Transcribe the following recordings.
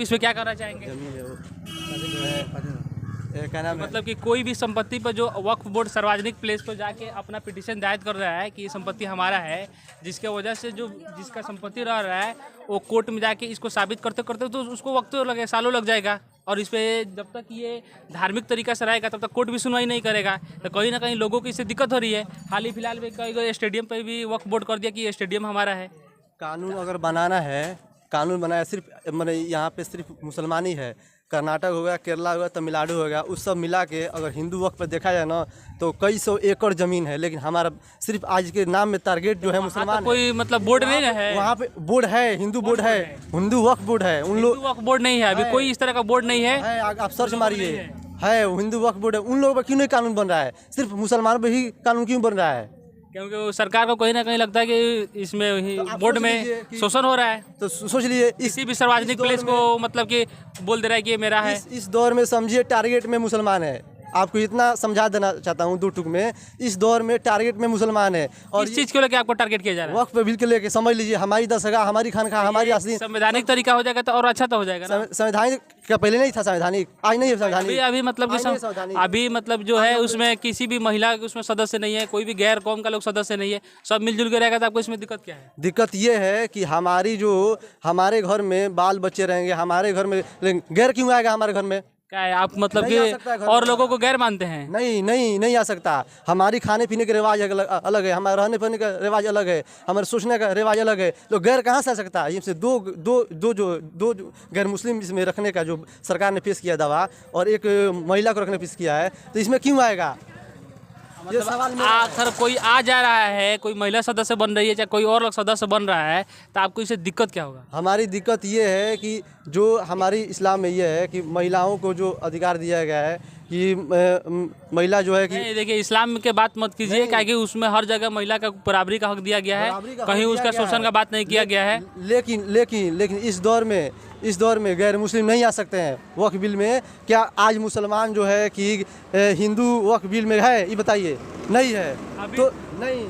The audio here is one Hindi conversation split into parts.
इसमें क्या करना चाहेंगे? क्या नाम है? मतलब कि कोई भी संपत्ति पर जो वक्फ बोर्ड सार्वजनिक प्लेस पर जाके अपना पिटीशन दायर कर रहा है कि ये संपत्ति हमारा है, जिसके वजह से जो जिसका संपत्ति रह रहा है वो कोर्ट में जाके इसको साबित करते करते तो उसको वक्त तो लगे, सालों लग जाएगा। और इस पर जब तक ये धार्मिक तरीका से रहेगा तब तक कोर्ट भी सुनवाई नहीं करेगा। तो कहीं ना कहीं लोगों को इससे दिक्कत हो रही है। हाल ही फिलहाल में कई स्टेडियम पर भी वक्फ बोर्ड कर दिया कि ये स्टेडियम हमारा है। कानून अगर बनाना है, कानून बनाया सिर्फ मतलब यहाँ पे सिर्फ मुसलमान ही है। कर्नाटक हो गया, केरला हो गया, तमिलनाडु हो गया, उस सब मिला के अगर हिंदू वक्त पर देखा जाए ना तो कई सौ एकड़ जमीन है। लेकिन हमारा सिर्फ आज के नाम में टारगेट जो है मुसलमान। कोई मतलब बोर्ड नहीं है वहाँ पे बोर्ड है, हिंदू बोर्ड है, हिंदू वक्फ बोर्ड है। उन लोग वक्फ बोर्ड नहीं है, अभी कोई इस तरह का बोर्ड नहीं है। आप सर्च मारिए, है हिंदू वक्फ बोर्ड है। उन लोगों पर क्यों नहीं कानून बन रहा है? सिर्फ मुसलमानों पर ही कानून क्यों बन रहा है? क्योंकि वो सरकार को कहीं ना कहीं लगता है कि इसमें बोर्ड में शोषण हो रहा है। तो सोच लीजिए किसी भी सार्वजनिक प्लेस को मतलब कि बोल दे रहा है कि ये मेरा है। इस दौर में समझिए टारगेट में मुसलमान है। आपको इतना समझा देना चाहता हूँ दो टूक में, इस दौर में टारगेट में मुसलमान है। और इस चीज को लेकर आपको टारगेट किया जा रहा है? वक्त पे बिल के लेके समझ लीजिए, हमारी दरगाह, हमारी खानखा, हमारी असली संवैधानिक तरीका हो जाएगा तो और अच्छा तो हो जाएगा ना। संवैधानिक का पहले नहीं था, संवैधानिक आज नहीं है संवैधानिक। अभी मतलब अभी मतलब जो है उसमें किसी भी महिला उसमें सदस्य नहीं है, कोई भी गैर कौम का लोग सदस्य नहीं है, सब मिलजुल के रहेगा। तो आपको इसमें दिक्कत क्या है? दिक्कत ये है कि हमारे घर में बाल बच्चे रहेंगे, हमारे घर में गैर क्यों आएगा हमारे घर में? क्या है आप मतलब कि और लोगों को गैर मानते हैं? नहीं आ सकता। हमारी खाने पीने के रिवाज अलग है, हमारे रहने पहने का रिवाज अलग है, हमारे सोचने का रिवाज अलग है। तो गैर कहाँ से आ सकता है? इसमें दो गैर मुस्लिम इसमें रखने का जो सरकार ने पेश किया दावा, और एक महिला को रखने पेश किया है, तो इसमें क्यों आएगा? ये सवाल आखिर कोई आ जा रहा है, कोई महिला सदस्य बन रही है, चाहे कोई और सदस्य बन रहा है, तो आपको इससे दिक्कत क्या होगा? हमारी दिक्कत ये है कि जो हमारी इस्लाम में ये है कि महिलाओं को जो अधिकार दिया गया है कि महिला जो है कि देखिए इस्लाम के बात मत कीजिए, क्योंकि उसमें हर जगह महिला का बराबरी का हक दिया गया है, कहीं उसका शोषण का बात नहीं किया गया है। लेकिन इस दौर में गैर मुस्लिम नहीं आ सकते हैं वक्फ बिल में। क्या आज मुसलमान जो है कि हिंदू वक्फ बिल में है? ये बताइए। नहीं है तो नहीं।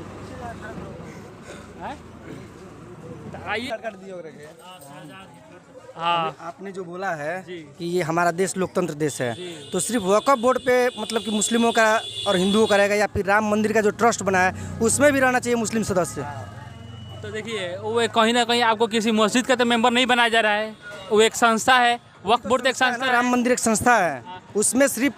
हाँ, आपने जो बोला है कि ये हमारा देश लोकतंत्र देश है, तो सिर्फ वक्फ बोर्ड पे मतलब कि मुस्लिमों का और हिंदुओं का रहेगा, या फिर राम मंदिर का जो ट्रस्ट बना है उसमें भी रहना चाहिए मुस्लिम सदस्य? तो देखिए वो कहीं ना कहीं आपको किसी मस्जिद का तो मेंबर नहीं बनाया जा रहा है, वो एक संस्था है। वक्फ बोर्ड एक संस्था है, राम मंदिर एक संस्था है, उसमें सिर्फ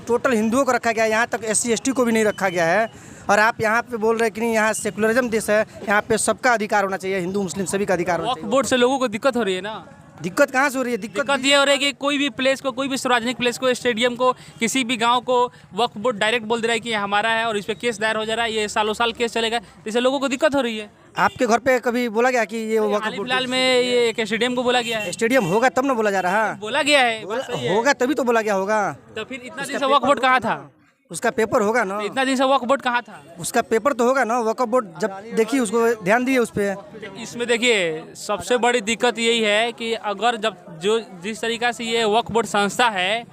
टोटल हिंदुओं को रखा गया है, यहाँ तक SC ST को भी नहीं रखा गया है। और आप यहाँ पे बोल रहे हैं कि नहीं, यहाँ सेकुलरिज्म देश है, यहाँ पे सबका अधिकार होना चाहिए, हिंदू मुस्लिम सभी का अधिकार होना वक्फ चाहिए। बोर्ड से लोगों को दिक्कत हो रही है ना? दिक्कत कहाँ से हो रही है? दिक्कत ये हो रही है कि कोई भी प्लेस को, कोई भी सार्वजनिक प्लेस को, स्टेडियम को, किसी भी गांव को वक्फ बोर्ड डायरेक्ट बोल दे रहा है कि ये हमारा है और इस पर केस दायर हो जा रहा है, ये सालों साल केस चलेगा, इससे लोगों को दिक्कत हो रही है। आपके घर पे कभी बोला गया कि ये वक्फ बोर्ड? फिलहाल में ये एक स्टेडियम को बोला गया है। स्टेडियम होगा तब ना बोला जा रहा है? बोला गया है, होगा तभी तो बोला गया होगा। तो फिर इतना दिन से वक्फ बोर्ड कहाँ था? उसका पेपर होगा ना। इतना दिन से वक्फ बोर्ड कहाँ था? उसका पेपर तो होगा ना। वक्फ बोर्ड जब देखिए उसको ध्यान दिए उस पर। इसमें देखिए सबसे बड़ी दिक्कत यही है कि अगर जिस तरीका से ये वक्फ बोर्ड संस्था है,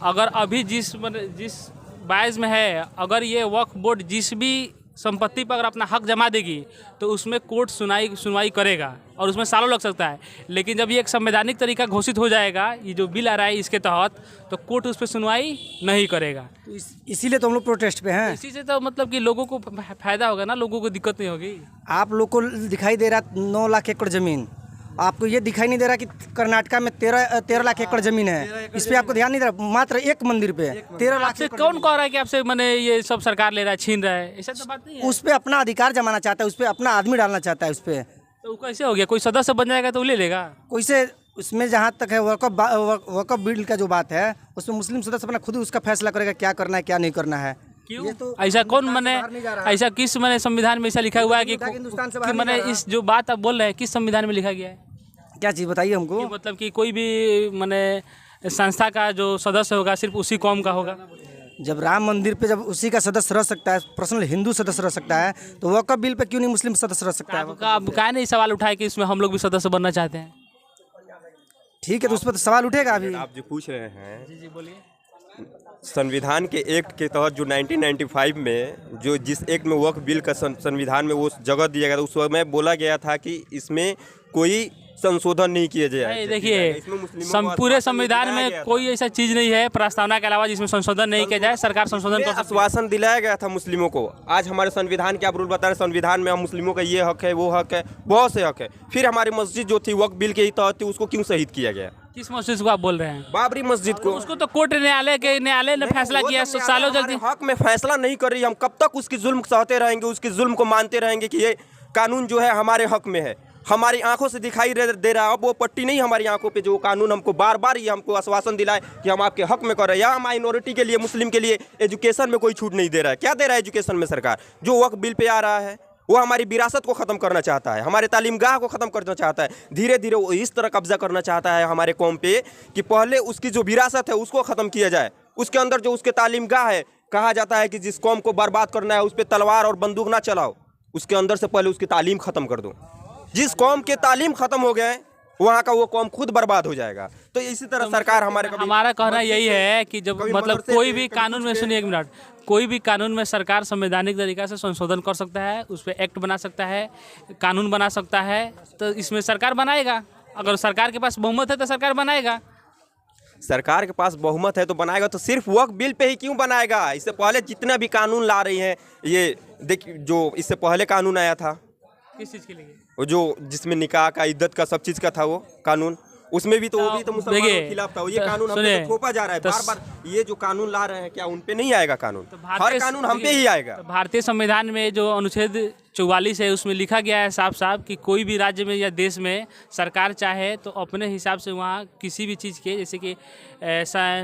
अगर अभी जिस बायस में है, अगर ये वक्फ बोर्ड जिस भी संपत्ति पर अगर अपना हक जमा देगी तो उसमें कोर्ट सुनवाई करेगा और उसमें सालों लग सकता है। लेकिन जब ये एक संवैधानिक तरीका घोषित हो जाएगा, ये जो बिल आ रहा है इसके तहत, तो कोर्ट उस पर सुनवाई नहीं करेगा। तो इसीलिए तो हम लोग प्रोटेस्ट पे हैं। इसी से तो मतलब कि लोगों को फायदा होगा ना, लोगों को दिक्कत नहीं होगी। आप लोग को दिखाई दे रहा 9 लाख एकड़ जमीन, आपको ये दिखाई नहीं दे रहा कि कर्नाटका में 13 लाख एकड़ जमीन है। इस पे आपको ध्यान नहीं दे रहा। मात्र एक मंदिर पे 13 लाख से कौन कह रहा है कि आपसे मैंने ये सब सरकार ले रहा है, छीन रहा है? ऐसा तो बात नहीं है। उस पे अपना अधिकार जमाना चाहता है, उस पे अपना आदमी डालना चाहता है उस पे। तो कैसे हो गया? कोई सदस्य बन जाएगा तो वो ले लेगा? वैसे उसमें जहाँ तक है वक्फ बिल का जो बात है, उसमें मुस्लिम सदस्य अपना खुद उसका फैसला करेगा क्या करना है क्या नहीं करना है। क्यों? तो ऐसा कौन मैंने ऐसा किस मैंने संविधान में ऐसा लिखा हुआ है कि मैंने इस जो बात आप बोल रहे हैं किस संविधान में लिखा गया है? क्या चीज़ बताइए हमको। मतलब कि कोई भी मैंने संस्था का जो सदस्य होगा सिर्फ उसी कौम का होगा? जब राम मंदिर पे जब उसी का सदस्य रह सकता है, पर्सनल हिंदू सदस्य रह सकता है, तो वक्फ बिल पे क्यों नहीं मुस्लिम सदस्य रह सकता है? आप क्या नहीं सवाल उठाए कि इसमें हम लोग भी सदस्य बनना चाहते हैं? ठीक है, तो उस पर तो सवाल उठेगा। अभी आप जो पूछ रहे हैं, जी बोलिए। संविधान के एक्ट के तहत जो 1995 में जो जिस एक्ट में वक्फ बिल का संविधान में वो जगह दिया गया था, उस समय बोला गया था कि इसमें कोई संशोधन नहीं किए जाए। नहीं, देखिए पूरे संविधान में कोई ऐसा चीज नहीं है प्रस्तावना के अलावा जिसमें संशोधन नहीं किया जाए। सरकार संशोधन कर सकती है। आश्वासन दिलाया गया था मुस्लिमों को। आज हमारे संविधान के आप रूल बता रहे, संविधान में हम मुस्लिमों का ये हक है, वो हक है, बहुत से हक है। फिर हमारी मस्जिद जो थी वक्फ बिल के ही तहत थी, उसको क्यों शहीद किया गया? किस मस्जिद को आप बोल रहे हैं? बाबरी मस्जिद को। उसको तो कोर्ट न्यायालय ने फैसला किया, सालों जल्दी हक में फैसला नहीं कर रही। हम कब तक उसकी जुल्म सहते रहेंगे, उसकी जुल्म को मानते रहेंगे कि ये कानून जो है हमारे हक में है, हमारी आंखों से दिखाई दे रहा है। अब वो पट्टी नहीं हमारी आंखों पे, जो कानून हमको बार बार ये हमको आश्वासन दिलाए कि हम आपके हक में कर रहे हैं। या माइनॉरिटी के लिए, मुस्लिम के लिए एजुकेशन में कोई छूट नहीं दे रहा है। क्या दे रहा है एजुकेशन में सरकार? जो वक्फ बिल पे आ रहा है वो हमारी विरासत को ख़त्म करना चाहता है, हमारे तालीमगाह को ख़त्म करना चाहता है। धीरे धीरे वो इस तरह कब्जा करना चाहता है हमारे कौम पे कि पहले उसकी जो विरासत है उसको ख़त्म किया जाए। उसके अंदर जो उसके तालीमगाह है, कहा जाता है कि जिस कौम को बर्बाद करना है उस पर तलवार और बंदूक ना चलाओ, उसके अंदर से पहले उसकी तालीम ख़त्म कर दो। जिस कौम के तालीम ख़त्म हो गए वहाँ का वो कौम खुद बर्बाद हो जाएगा। तो इसी तरह सरकार हमारा कहना यही है कि जब मतलब कोई भी कानून में, सुनिए एक मिनट, कोई भी कानून में सरकार संवैधानिक तरीका से संशोधन कर सकता है, उस पर एक्ट बना सकता है, कानून बना सकता है। तो इसमें सरकार बनाएगा। अगर सरकार के पास बहुमत है तो सरकार बनाएगा। सरकार के पास बहुमत है तो बनाएगा। तो सिर्फ वक्फ बिल पे ही क्यों बनाएगा? इससे पहले जितना भी कानून ला रही हैं, ये देखिए जो इससे पहले कानून आया था, किस चीज़ के लिए? वो जो जिसमें निकाह का, इद्दत का, सब चीज़ का था वो कानून, उसमें भी तो वो भी तो मुसलमानों के खिलाफ था। ये कानून हम पे तो थोपा जा रहा है बार बार। ये जो कानून ला रहे हैं, क्या उन पे नहीं आएगा कानून? हर कानून हम पे ही आएगा। भारतीय संविधान में जो अनुच्छेद 44 है उसमें लिखा गया है साफ साफ कि कोई भी राज्य में या देश में सरकार चाहे तो अपने हिसाब से वहाँ किसी भी चीज़ के, जैसे कि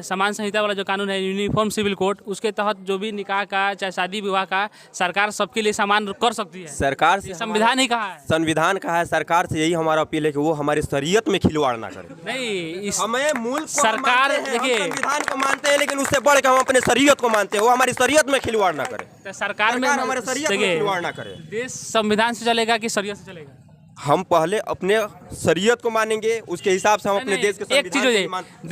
समान संहिता वाला जो कानून है, यूनिफॉर्म सिविल कोड, उसके तहत जो भी निकाह का चाहे शादी विवाह का सरकार सबके लिए समान कर सकती है। सरकार से संविधान ही कहा है, संविधान कहा है। सरकार से यही हमारा अपील है कि वो हमारी शरीयत में खिलवाड़ ना करे। नहीं, हमें मूल सरकार देखिए संविधान को मानते हैं, लेकिन उससे बढ़ के हम अपने शरीयत को मानते हैं। वो हमारी शरीयत में खिलवाड़ ना करे। तो सरकार में हमारे शरीयत में खिलवाड़ ना करे। देश संविधान से चलेगा कि शरीयत से चलेगा? हम पहले अपने शरीयत को मानेंगे, उसके हिसाब से हम अपने देश के एक चीज हो जाए,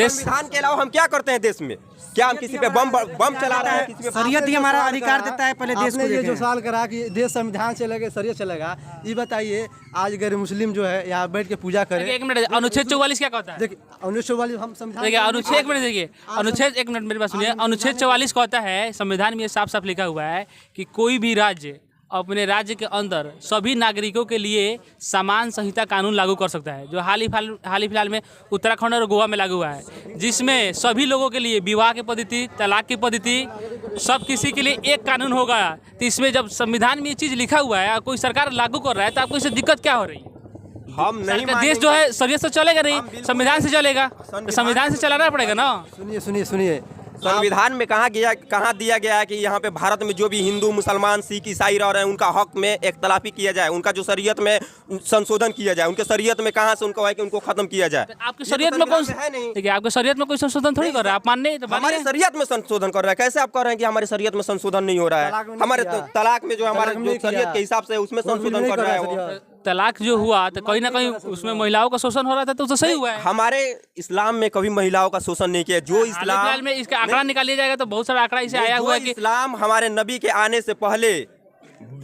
संविधान के अलावा हम क्या करते हैं देश में? क्या हम किसी पे बम चला रहे हैं? किसी पे शरीयत ही हमारा अधिकार देता है। पहले देश को ये जो सवाल करा कि देश संविधान चलेगा, शरीयत चलेगा, ये बताइए। आज गैर मुस्लिम जो है यहाँ बैठ के पूजा करे। एक मिनट, अनुच्छेद 44 क्या कहता है? देखिए अनुच्छेद 44 हम संविधान देखिए अनुच्छेद, एक मिनट देखिए अनुच्छेद, एक मिनट मेरी बात सुनिए। अनुच्छेद 44 कहता है, संविधान में ये साफ साफ लिखा हुआ है कि कोई भी राज्य अपने राज्य के अंदर सभी नागरिकों के लिए समान संहिता कानून लागू कर सकता है, जो हाल ही फिलहाल में उत्तराखंड और गोवा में लागू हुआ है, जिसमें सभी लोगों के लिए विवाह की पद्धति, तलाक की पद्धति, सब किसी के लिए एक कानून होगा। तो इसमें जब संविधान में ये चीज़ लिखा हुआ है और कोई सरकार लागू कर रहा है तो आपको इससे दिक्कत क्या हो रही है? हम नहीं, देश जो है शरीयत से चलेगा नहीं, संविधान से चलेगा। तो संविधान से चलाना पड़ेगा ना। सुनिए संविधान में कहाँ दिया गया है कि यहाँ पे भारत में जो भी हिंदू, मुसलमान, सिख, ईसाई रह रहे हैं उनका हक में एक तलाफी किया जाए, उनका जो शरीयत में संशोधन किया जाए। उनके शरीयत में कहाँ से उनको है कि उनको खत्म किया जाए? आपके शरीयत में कौन है? नहीं, देखिए आपके शरीयत में कोई संशोधन थोड़ी कर रहा है, आप मानने तो हमारे शरीयत में संशोधन कर रहा है। कैसे आप कह रहे हैं कि हमारे शरीयत में संशोधन नहीं हो रहा है? हमारे तलाक में जो हमारे शरीयत के हिसाब से उसमें संशोधन कर रहा है वो। तलाक जो हुआ तो कहीं ना कहीं उसमें महिलाओं का शोषण हो रहा था, तो सही हुआ है। हमारे इस्लाम में कभी महिलाओं का शोषण नहीं किया। जो इस्लाम में इसका आंकड़ा निकाल लिया जाएगा तो बहुत सारा आंकड़ा इसे आया हुआ है कि इस्लाम हमारे नबी के आने से पहले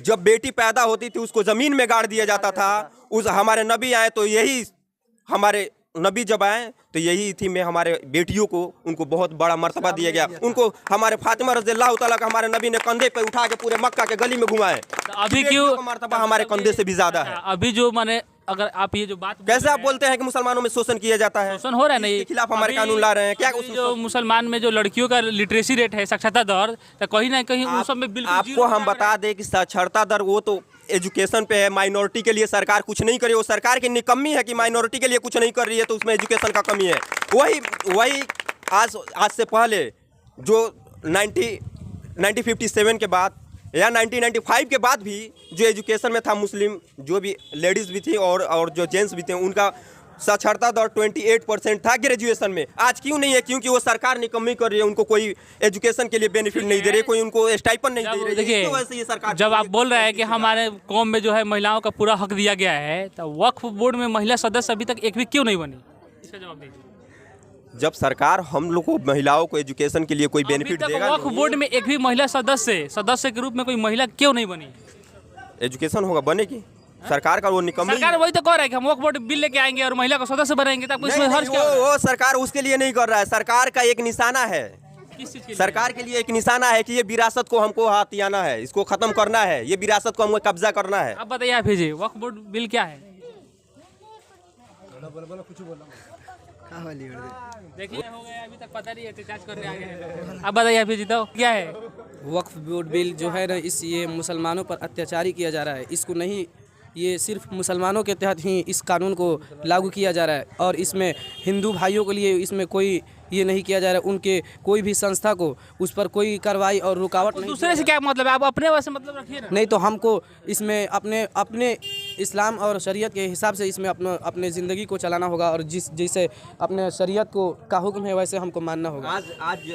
जब बेटी पैदा होती थी उसको जमीन में गाड़ दिया जाता था। उस हमारे नबी आए तो यही, हमारे नबी जब आए तो यही थी में हमारे बेटियों को उनको बहुत बड़ा मर्तबा दिया गया। उनको हमारे फातिमा रज़ियल्लाहु तआला का हमारे नबी ने कंधे पे उठा के पूरे मक्का के गली में घुमाए। तो अभी क्यों मर्तबा हमारे कंधे से भी ज्यादा है। अभी जो माने, अगर आप ये जो बात कैसे आप बोलते हैं कि मुसलमानों में शोषण किया जाता है? शोषण हो रहा है नहीं, इसके खिलाफ हमारे कानून ला रहे हैं क्या? जो मुसलमान में जो लड़कियों का लिटरेसी रेट है, साक्षरता दर, तो कहीं ना कहीं उस सब में बिल्कुल आपको हम बता दें कि साक्षरता दर वो तो एजुकेशन पे है। माइनॉरिटी के लिए सरकार कुछ नहीं करी। वो सरकार की निकम्मी है कि माइनॉरिटी के लिए कुछ नहीं कर रही है, तो उसमें एजुकेशन का कमी है। वही आज से पहले जो 1957 के बाद या 1995 के बाद भी जो एजुकेशन में था, मुस्लिम जो भी लेडीज़ भी थी और जो जेंट्स भी थे, उनका साक्षरता दर 28% था ग्रेजुएशन में। आज क्यों नहीं है? क्योंकि वो सरकार निकम्मी कर रही है, उनको कोई एजुकेशन के लिए बेनिफिट नहीं दे रही, कोई उनको स्टाइपन नहीं दे रही। देखिए ये सरकार जब आप बोल रहे हैं कि हमारे कौम में जो है महिलाओं का पूरा हक दिया गया है, तो वक्फ बोर्ड में महिला सदस्य अभी तक एक भी क्यों नहीं बनी? इसका जवाब दीजिए। जब सरकार हम लोग को, महिलाओं को एजुकेशन के लिए कोई बेनिफिट देगा, वक्फ बोर्ड में एक भी महिला सदस्य के रूप में कोई महिला क्यों नहीं बनी? एजुकेशन होगा, बनेगी। सरकार का वो निकम्मी। सरकार वही तो कह रहा है कि हम वक्फ बोर्ड बिल लेके आएंगे और महिला को सदस्य बनाएंगे, तो आपको नहीं, इसमें नहीं, हर्ष क्या हो रहा है? वो सरकार उसके लिए नहीं कर रहा है। सरकार का एक निशाना है, किस चीज़ के लिए? सरकार के लिए एक निशाना है कि ये विरासत को हमको हथियाना है, इसको खत्म करना है, ये विरासत को हमको कब्जा करना है। अब बताइए आप जी, वक्फ बोर्ड बिल क्या है? देखिए हो गया, अभी तक पता नहीं है, जांच करने आ गए हैं। अब बताइए आप जी, तो क्या है? वक्फ बोर्ड बिल जो है ना, ये मुसलमानों पर अत्याचारी किया जा रहा है। इसको नहीं, ये सिर्फ मुसलमानों के तहत ही इस कानून को लागू किया जा रहा है और इसमें हिंदू भाइयों के लिए इसमें कोई ये नहीं किया जा रहा है। उनके कोई भी संस्था को उस पर कोई कार्रवाई और रुकावट नहीं। दूसरे से क्या मतलब है? आप अपने वैसे मतलब रखिए ना। नहीं तो हमको इसमें अपने इस्लाम और शरीयत के हिसाब से इसमें अपने ज़िंदगी को चलाना होगा और जैसे अपने शरीयत को का हुक्म है वैसे हमको मानना होगा। आज